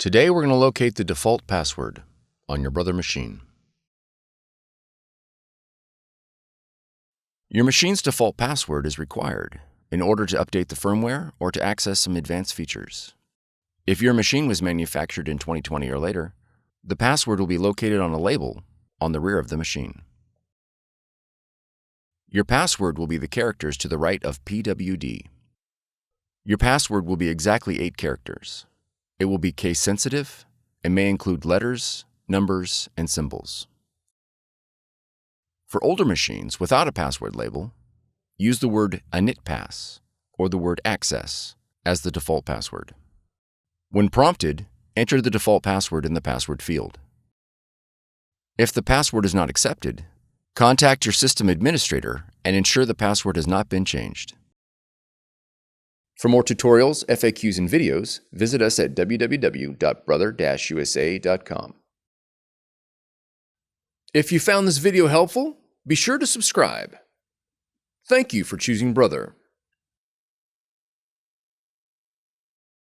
Today we're going to locate the default password on your Brother machine. Your machine's default password is required in order to update the firmware or to access some advanced features. If your machine was manufactured in 2020 or later, the password will be located on a label on the rear of the machine. Your password will be the characters to the right of PWD. Your password will be exactly 8 characters. It will be case-sensitive and may include letters, numbers, and symbols. For older machines without a password label, use the word initpass or the word access as the default password. When prompted, enter the default password in the password field. If the password is not accepted, contact your system administrator and ensure the password has not been changed. For more tutorials, FAQs, and videos, visit us at www.brother-usa.com. If you found this video helpful, be sure to subscribe. Thank you for choosing Brother.